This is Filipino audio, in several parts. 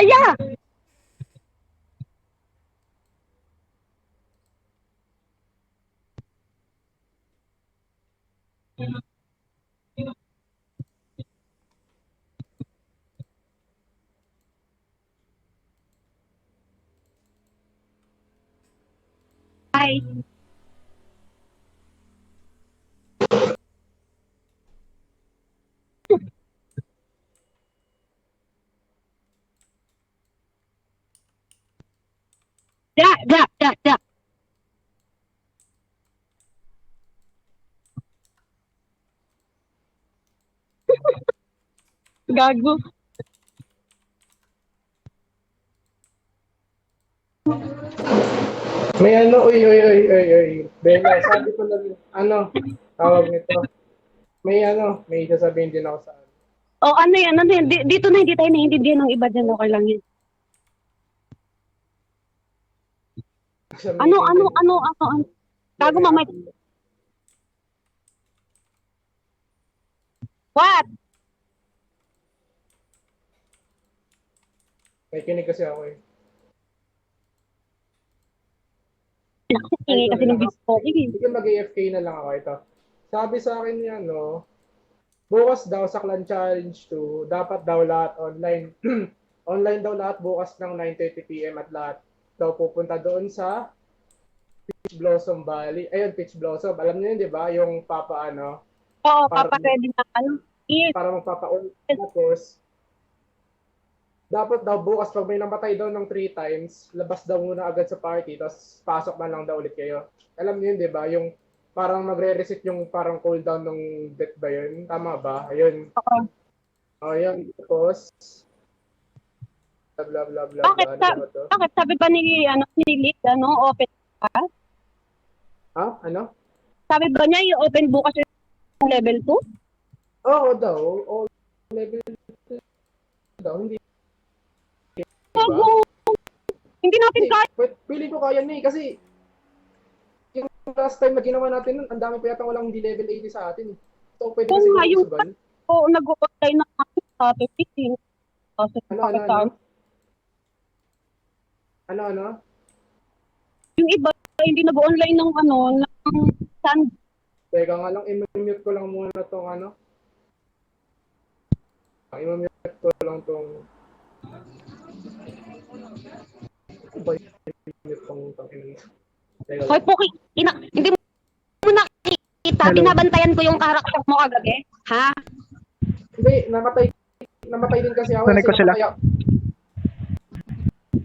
Aya! Hi. Ja. Gago. May ano, uy. Bella, sabi ko lang, ano, tawag nito. May sasabihin din ako sa ano. Oh, ano yan? Dito na hindi tayo naiintindihan ng iba dyan. Okay lang yan. Sa Ano? meeting din. Gago mamay. What? May kinig kasi ako eh. Ingay kasi ng video ko. Sige, mag-AFK na lang ako ito. Sabi sa akin niya, no, bukas daw sa Clan Challenge 2, dapat daw lahat online. Online daw lahat bukas ng 9:30 PM at lahat daw pupunta doon sa Peach Blossom Valley. Ayun, Peach Blossom. Alam niyo yun, di ba? Yung papaano, Oo, para, papaready na ano. Yes. para magpapa-on. Tapos, dapat daw bukas pag may namatay daw ng 3 times, labas daw muna agad sa party, tapos pasok man lang daw ulit kayo. Alam niyo yun, di ba? Yung parang magre-reset yung parang cooldown ng death ba yun? Tama ba? Ayun. Oo. Oh, yun. Tapos, blah, blah, blah, Bakit, blah. Ano ba to? bakit sabi ba ni Liz, open ka? Ha? Ano? Sabi ba niya i-open bukas yung level 2? Oo daw. All level 2 daw. Hindi. Gago. Hindi natin kaya. Pili ko kaya niya kasi yung last time na ginawa natin nun, ang dami pa yata walang hindi level 80 sa atin. So, pwede kasi Nga, yung usugan. nag-online na kami sa 15. Ano? Yung iba, hindi nag-online ng sand. Teka nga lang, i-mute ko lang muna tong ano. I-mute ko lang tong... Ano ba i-mute tong Teka Hoy, lang. Poki, hindi mo nakikita, Hello. binabantayan ko yung karakter mo kagabi. Ha? Hindi, namatay din kasi ako. Tunig ko sila.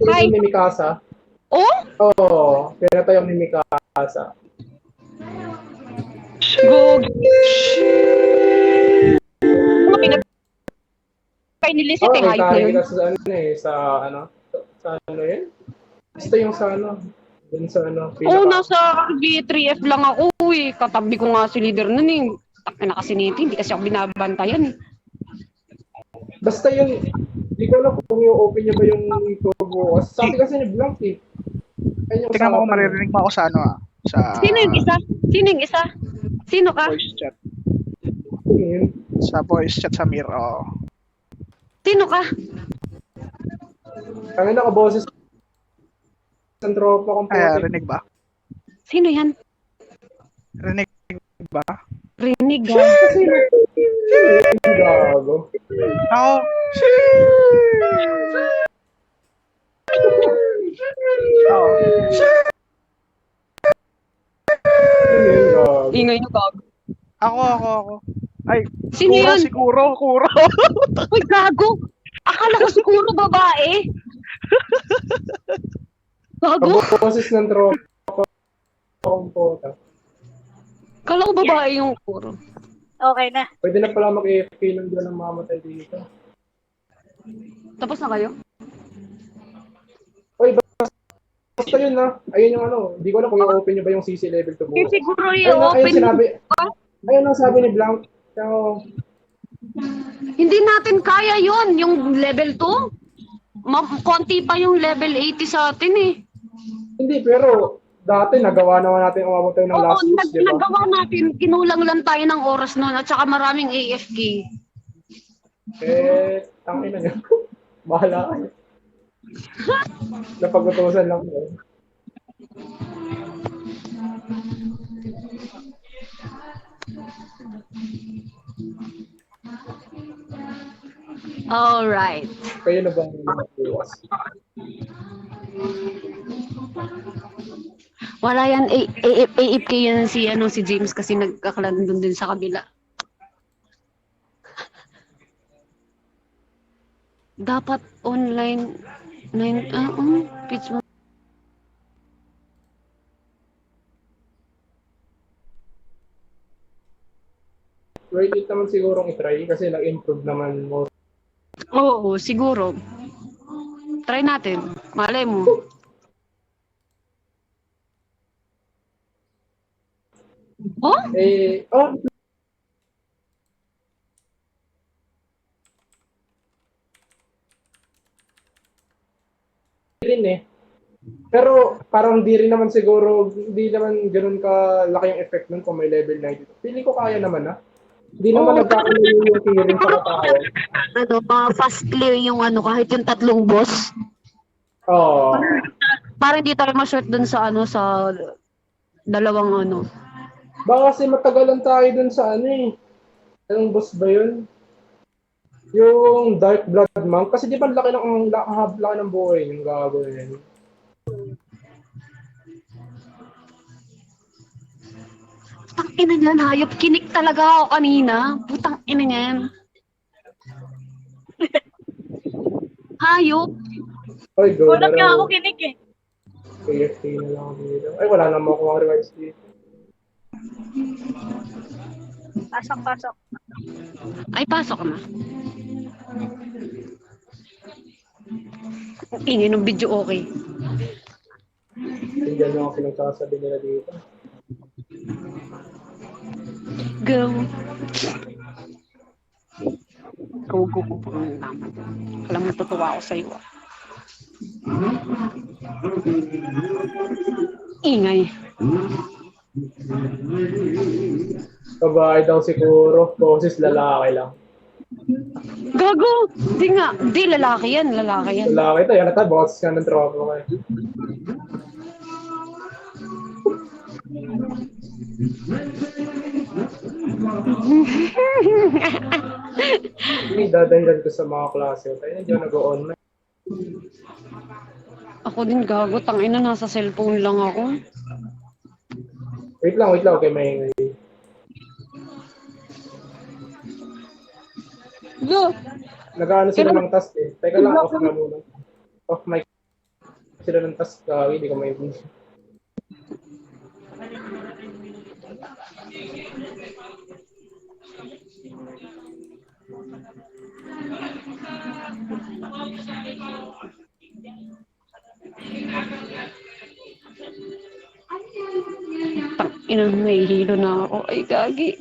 Hi. Ni Mikasa. Oh? Oo, pinatay ni Mikasa. Go. Ano kay nilisip Oo, hayop na yun. kita sa ano yun? Basta yung sa ano, dun sa ano, Nasa V3F lang ako eh. Katabi ko nga si leader nun eh. Takina kasi nito, hindi kasi ako binabantayan. Basta yun, hindi ko alam kung i-open niya ba yung turbo. Sabi kasi ni Blank eh. Tingnan mo kung maririnig mo ako sa ano sa Sino yung isa? Sino ka? voice chat. Yun. Sa voice chat sa Mir. Oh. Sino ka? Kami nakaboses ng tropa kong Ay, puti. rinig ba? Sino yan? Rinig ba? Rinig ha? Gago. Ako. Oo. Gago. Ingay nyo gago. Ako. Ay, Sino yun? Si Kuro. Uy, gago! Akala ko siguro babae. Gago? Kaboses ng tropa kong puti. Akala ko babae yung Kuro. Okay na. Pwede na pala mag-AFK nang doon ang mamatay dito. Tapos na kayo? Uy, basta yun na. Ayun yung ano. Hindi ko alam kung i-open niyo ba yung CC level to bukas. Siguro Ayun sinabi. Ayun ang sabi ni Blank. So, Hindi natin kaya yon yung level 2. Konti pa yung level 80 sa atin eh. hindi, pero dati nagawa naman natin umabot tayo ng last week, di ba? Nagawa natin. Kinulang lang tayo ng oras noon at saka maraming AFK. Tangina niyo. Bahala kayo. Napag-utusan lang ko. All right. Kayo na ba ang bukas? Wala yan, AFK yan si James kasi nagkaklan doon din sa kabila. Dapat online, pitch mo. Worth it naman sigurong itry kasi nag-improve naman mo. Oo, siguro. Try natin. Malay mo. Oh? Rin eh. Pero parang di rin naman siguro, di naman ganoon ka laki yung effect nun kung may level 90. Pili ko kaya naman Hindi naman nagkakalayo yung feeling sa katao. Fast clear yung kahit yung tatlong boss. Oo. Parang hindi tayo ma-short dun sa sa dalawang Baka kasi matagalan tayo dun sa Anong boss ba yun? Yung Dark Blood Monk. Kasi di ba laki ng buhay yung gagawin. Putang ina niyan, hayop. Kinik talaga ako kanina. Putang ina niyan. Hayop. Oy, go Wala na nga raw. ako kinig eh. AFK na lang ako dito. Ay, wala naman akong rewards dito. Pasok. Ay, pasok na. Ingay ng video, okay. Tingnan nyo ang pinagsasabi nila dito. Go. Go. Alam mo, tutuwa ako sa'yo. Ingay. Babae daw siguro. Boses lalaki lang. Gago! Di nga. Di, lalaki yan. Lalaki ito. Yan ata. Boses ka ng tropa ko eh. Hindi dadahilan ko sa mga klase. Tayo hindi ako nag-online. Ako din gago. Tangina, nasa cellphone lang ako. Wait lang. Okay, may Go! nag-ano sila ng task eh. Teka lang, off na muna. Off mic sila ng task. Hindi ko may Tangina, nahihilo na ako. Ay, gagi.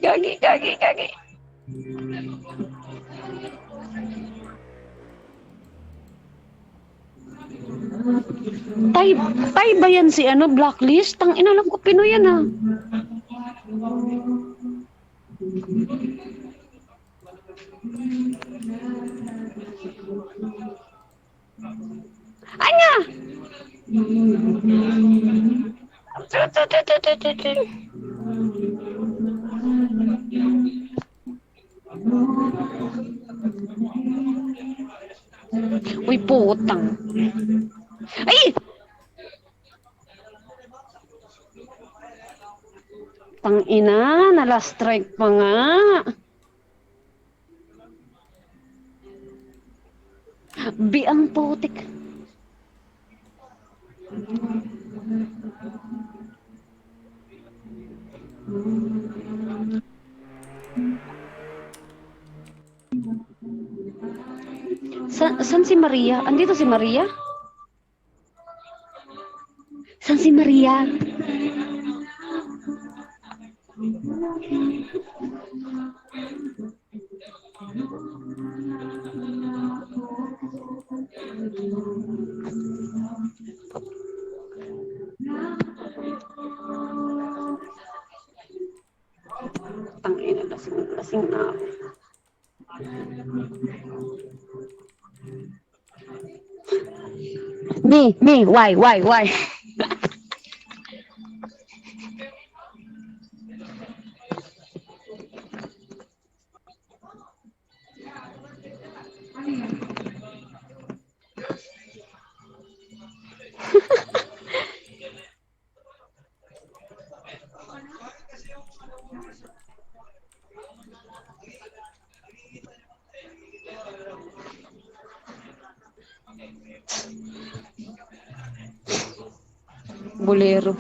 Tay ba yan si Blacklist? Tang ina, alam ko Pinoy yan Anya! Uy, putang. Ay! Tang ina, na-last strike pa nga. Biang putik. San si Maria? Andito si Maria? San si Maria? Tangina, lasing na ako. Me, why? Bolero.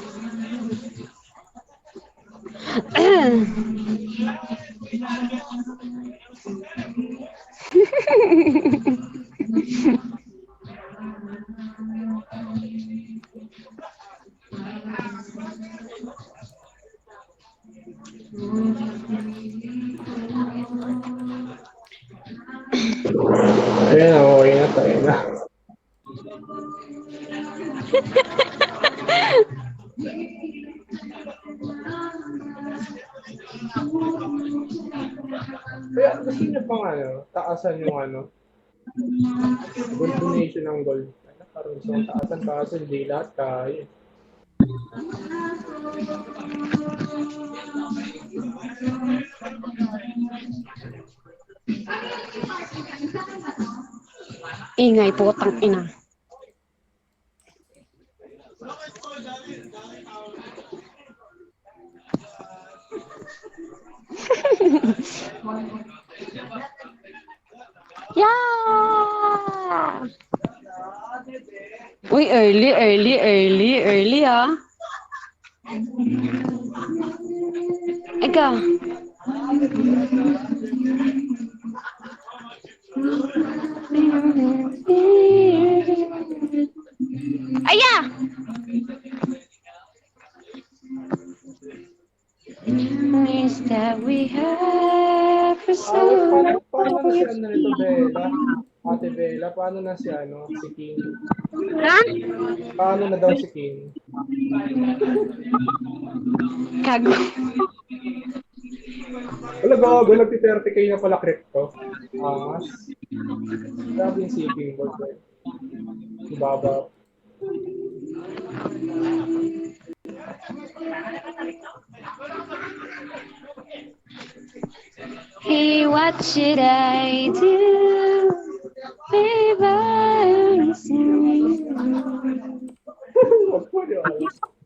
Ayan, okay na tayo na. Kaya gusto niyo pang taasan yung gold donation ng gold. Parang gusto kong taasan kaso hindi lahat kaya. Ingay, putang ina. Yeah! Uy, early, ah. Eka. Aya! Memories that we have for so Paano na si nito, Bella? Ate Bella, paano na si si King? Ha? Paano na daw si King? Kago. Wala gago, nagti-30k na pala crypto. Angas. Grabe yung si King board. Ibaba. Hey, what should I do if I see Wag po yun.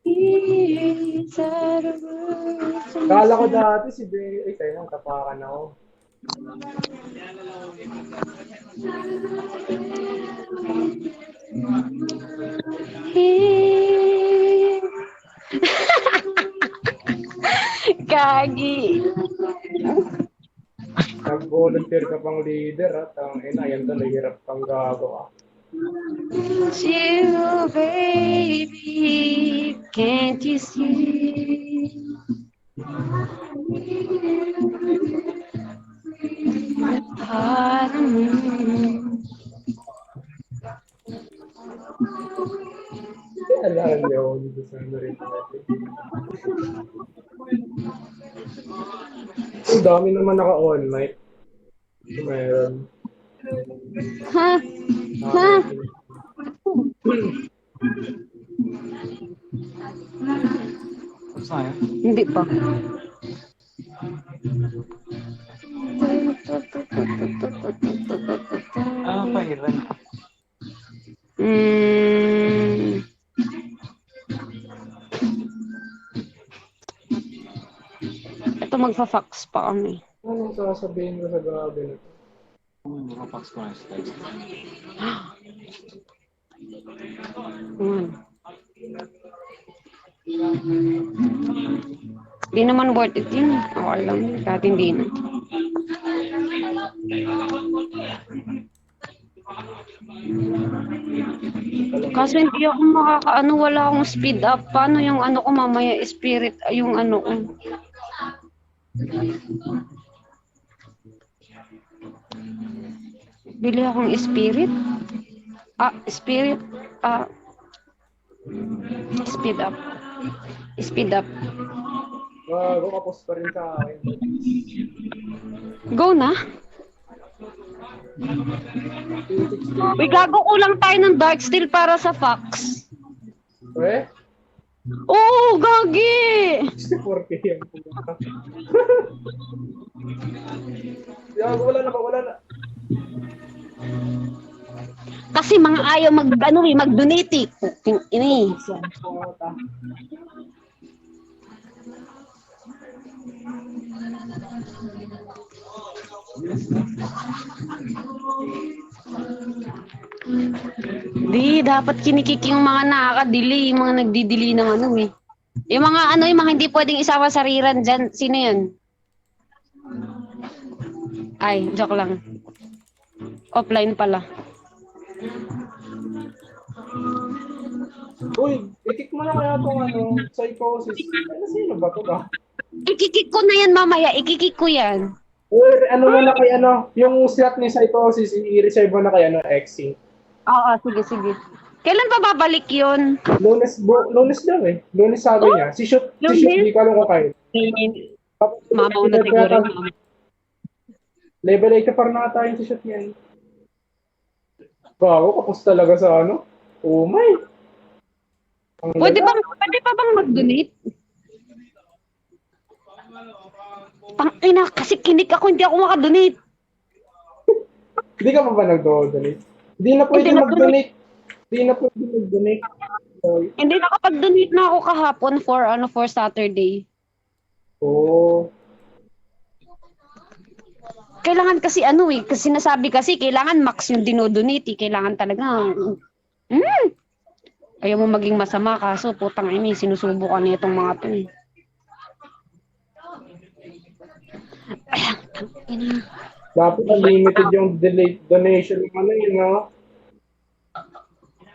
you out of words? Kala ko dati si Bella. Ay, tayo na, tapakan ako. Hey. Gagi. Nag-volunteer ka pang leader at ang yan to, nahihirap kang gago. You, baby, can't you see? Heart of me. Alam niyo, dito sa rin. Ang dami naman naka-on, Mike. Meron. Ha? Ha? Hindi pa. Pairan. Ito magfa-fax pa kami. Anong sasabihin ko sa grabe na to? Di naman worth it yun. Okay lang. Kahit hindi na. Kaso hindi ako makakaano, wala akong speed up. Paano yung ko mamaya, spirit, yung ko. Bili akong spirit. Spirit. Speed up. Speed up. Bago, kapos pa rin sa akin. Go na. Uy, gago, kulang tayo ng dark steel para sa Fox. Eh? Oo, gagi! 64K yung puta. Yago, wala na. Kasi mga ayaw mag-donate eh. Ini. Puta. Di, dapat kinikik yung mga nakakadili, yung mga nagdidili ng ano eh. Yung mga hindi pwedeng isama sa riran dyan. Sino yun? Ay, joke lang. Offline pala. Uy, ikik mo na kaya itong psychosis. Ano, sino ba ito ba? Ikikik ko na yan mamaya. Ikikik ko yan. Uy, ano mo na kay yung slot ni psychosis, i-reserve mo na kay Xing. Oo, sige. Kailan pa babalik yun? Lunes daw eh. Lunes sabi niya. Si Shoot, di ko alam kung kayo. Mamaw na siguro. Level 8 pa rin nata yung si Shoot niyan. Bago, kapos talaga sa Oh my. Pwede pa bang mag-donate? Tangina, kasi kinik ako, hindi ako makadonate. Hindi ka pa ba nag-donate? Hindi na pwede mag-donate. Sorry. Hindi, nakapag-donate na ako kahapon for Saturday. Oh. Kailangan kasi kasi sinasabi kasi kailangan max yung dinodonate, kailangan talaga. Ayaw mo maging masama kaso putang ina, sinusubukan niya itong mga 'to. Dapat unlimited yung donation ng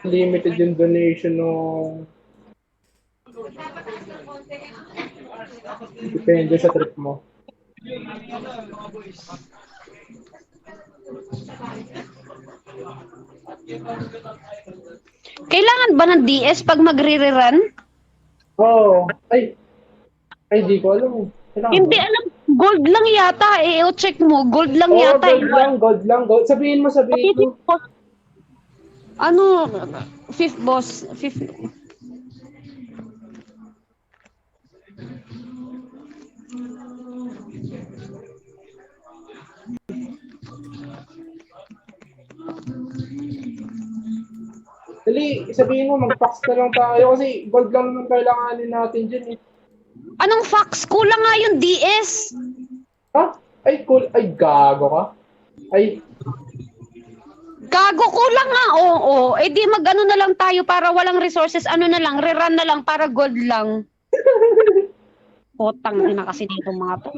limited yung donation ng depende sa trip mo. Kailangan ba ng DS pag magre-rerun? Oh, ay di ko alam. Hindi alam, gold lang yata check mo, gold lang yata. Gold lang. Sabihin mo. Ano, fifth boss. Dali, sabihin mo, mag-fax na lang tayo kasi gold lang naman kailanganin natin dyan eh. Anong fax? Kulang nga yung DS. Ha? Ay, cool. Ay, gago ka. Ay, Gago, kulang nga, oo. Eh di mag-ano na lang tayo para walang resources, rerun na lang para gold lang. Potang ina kasi dito mga to.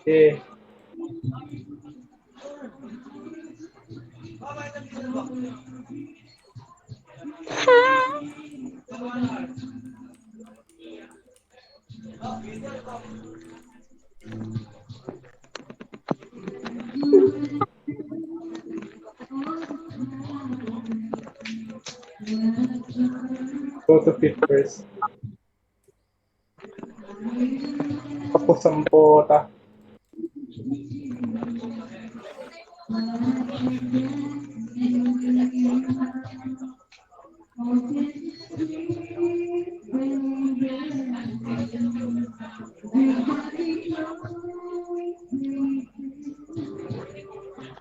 eh. Go to fifth first. Tapos ang pota.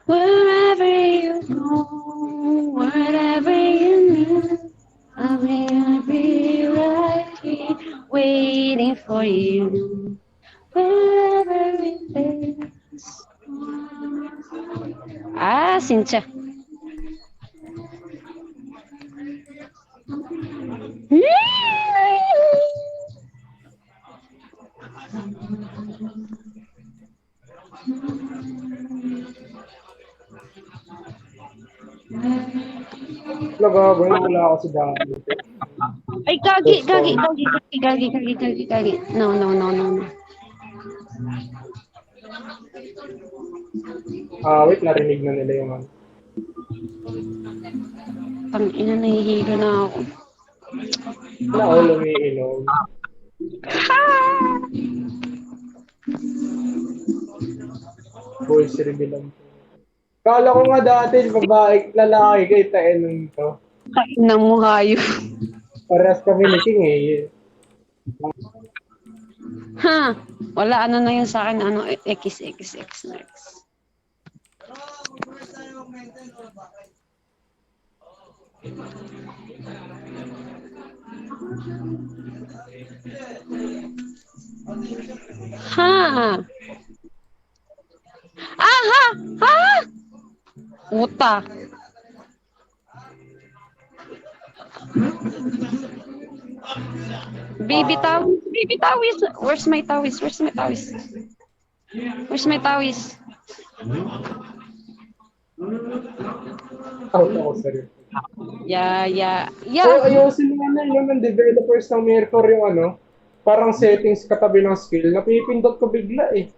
Wherever you go, whatever you need, I'll be right here waiting for you. Wherever it is. Cynthia. Wala ako si Dami. Ay, gagi. No. Wait, narinig na nila yung Tangina, nahihilo na ako. Wala ako lumiinom. Boys reveal lang. Kala ko nga dati, babae, lalaki, kay tain nun to. Kain ng muhayo. Parehas kami ni King eh. Ha? Wala, ano na yun sa akin, ano, X, X, X, X. Ha? Aha! Ha? Puta. Baby tawis, baby tawis. Where's my tawis? Where's my tawis? Where's my tawis? Out ako sa rin. Yeah. So, ayusin mo na yun ng developers ng Mirror yung ano, parang settings katabi ng skill. Napipindot ko bigla eh.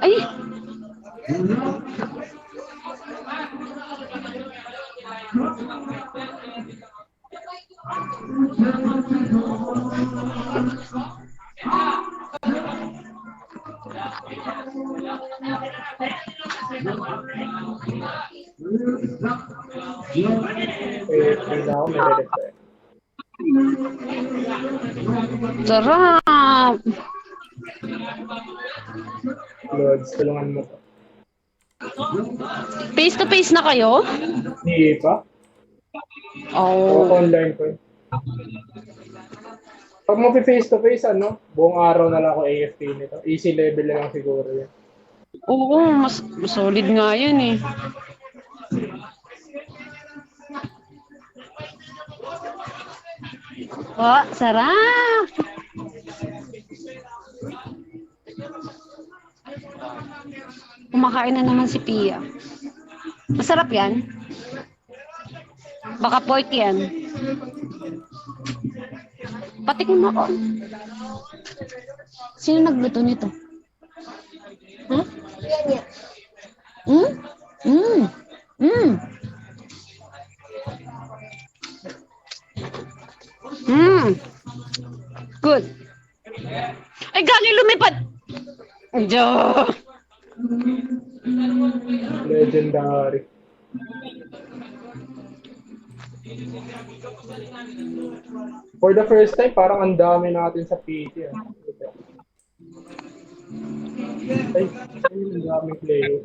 Ay! Bigla ako may refer. Sarap! Lods, tulungan mo ko. Face to face na kayo? Hindi pa? Oh. Online ko eh. Pag mo face to face, ano, buong araw na lang ako AFK nito. Easy level na lang siguro yan. Oo, mas solid nga yun eh. Oh, sarap! Kumakain na naman si Pia. Masarap yan. Baka pork yan. Patikin mo ako. Sino nagluto nito? Huh? Hmm? Hmm. Hmm. Hmm. Good. Ay, gagi lumipad. Diyo. Legendary. For the first time, parang ang dami natin sa PT. Ay, ang daming player.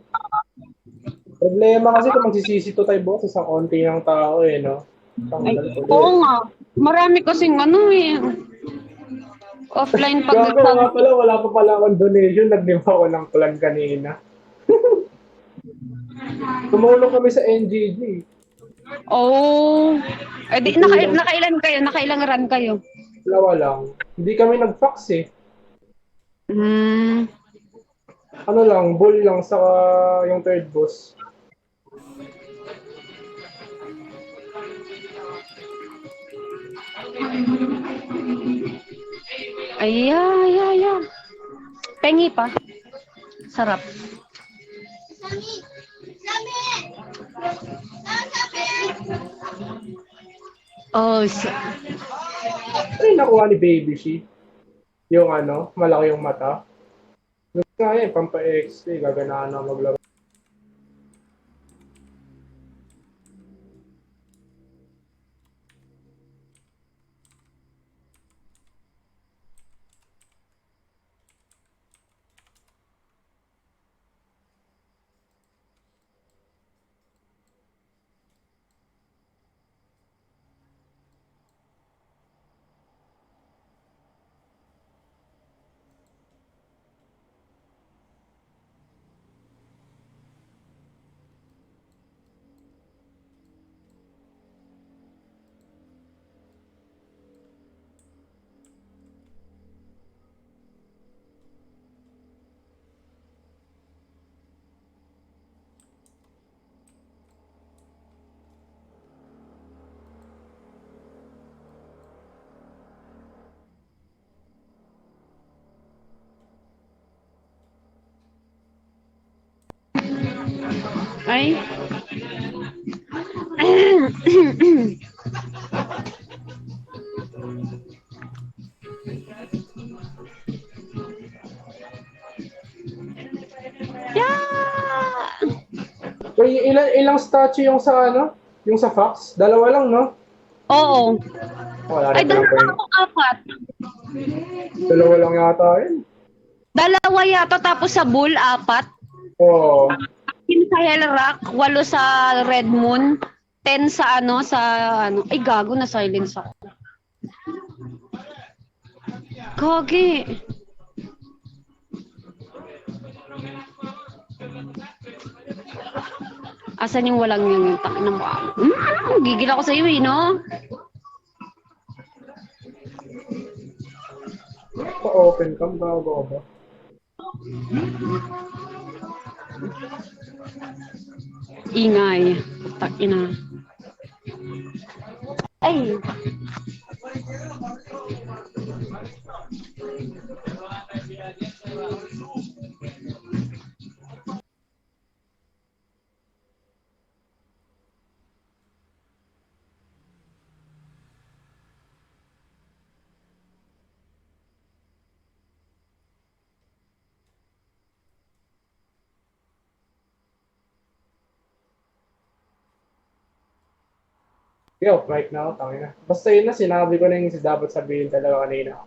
Problema kasi kung magsisisi to tayo boss, isang konti ng tao eh, no? Ay, oo nga. Marami kasing ano eh. Offline pag Gago nga pala, wala pa pala akong donation. Nag-lima ako ng clan kanina. Tumulong kami sa NGG. Oh. Eh di, nakailan kayo? Nakailang run kayo? Dalawa lang. Hindi kami nag-fax eh. Hmm. Ano lang, bull lang sa yung third boss. Ay. Pengi pa. Sarap. Oh, Ay, nakuha ni Baby She. Yung ano, malaki yung mata. Gusto nga yun, pampa-XP, gaganahan na maglaro. ay. So, ilang statue yung sa ano? Yung sa Fox? Dalawa lang, no? Oo. Wala Ay, rin pala dalawa point. ako, apat. Dalawa lang yata yun. Dalawa yata, tapos sa Bull, apat. Oo. Yung sa Hell Rock, 8 sa Red Moon, 10 sa ano. Ay, gago na silence ako. Gagi. Asan yung walang yung takin ng mukha? Gigil ako sa iyo eh, no? Pa-open cam, gago ba? Ingay. Takina. Ay. Yo, right now, tangin na. Basta yun na, sinabi ko na yung dapat sabihin talaga kanina.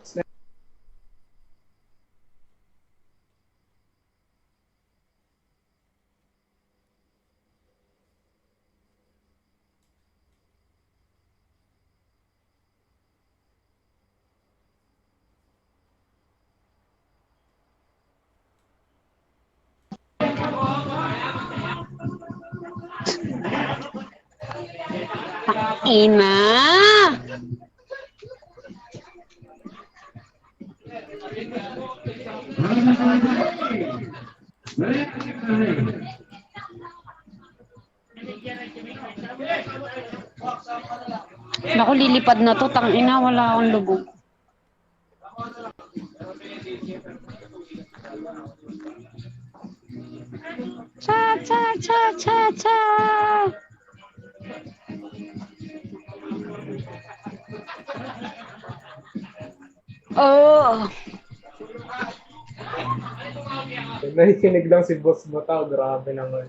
Ina. Naku, lilipad na to. Tangina, wala akong lubog. Cha, cha, cha, cha, cha. Oh. Nakikinig lang si Boss Butaw, grabe naman.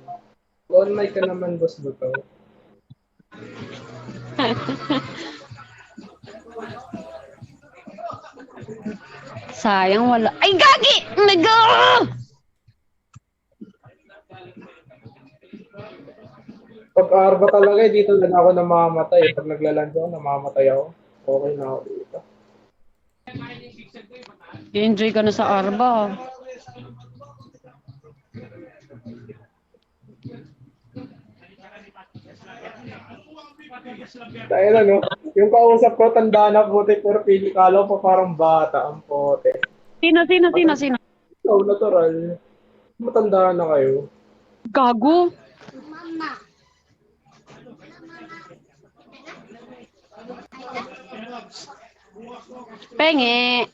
On mic ka naman, Boss Butaw. Sayang wala. Ay, gagi! Nago! Pag arba talaga, dito lang ako namamatay. Pag naglaland ako, namamatay ako. Okay na ako dito. I-enjoy ka na sa Arba. Dahil ano, yung kausap ko, tanda na puti, pero pili kala ko pa parang bata ang pote. Sino? Ikaw, natural. Matanda na kayo. Gago. Penge.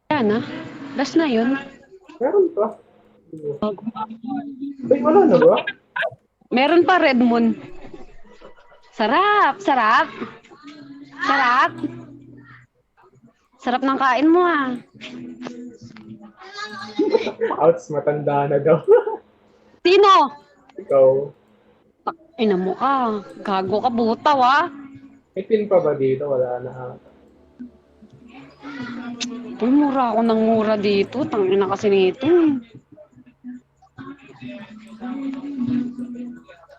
Yan na. Last na yun. Meron pa. Ay, wala na ba? Meron pa Red Moon. Sarap, sarap. Sarap. Sarap ng kain mo ah. Outs, matanda na daw. Sino? Ikaw. Ina mo ka. Gago ka, butaw ah. May pin pa ba dito? Wala na. Uy, mura ako ng mura dito. Tangina kasi nito.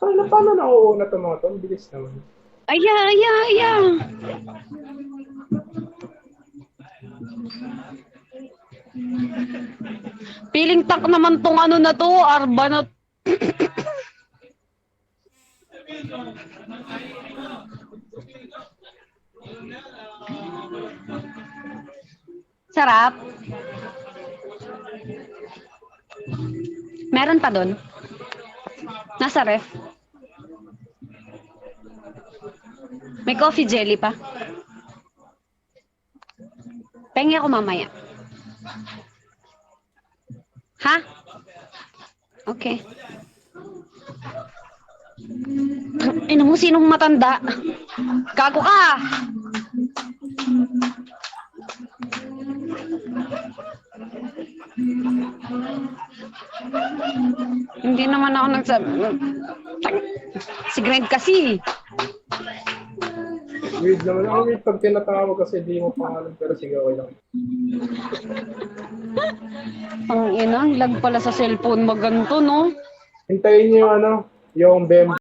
Paano nauuna ito mga ito? Ang bilis naman. Aya. Piling tank naman tong ano na to. Arba na. Sarap. Meron pa doon? Nasa ref? May coffee jelly pa? Pengi ako mamaya. Ha? Okay. Ina mo, sinong matanda? Gago ka! Hindi naman ako nagsabi. Si Greg kasi. Weird naman. Ang weird pag tinatawag kasi di mo pangalan pero sige, okay lang. Ang ina, lag pala sa cellphone mo ganito, no? Hintayin niyo yung yung BEM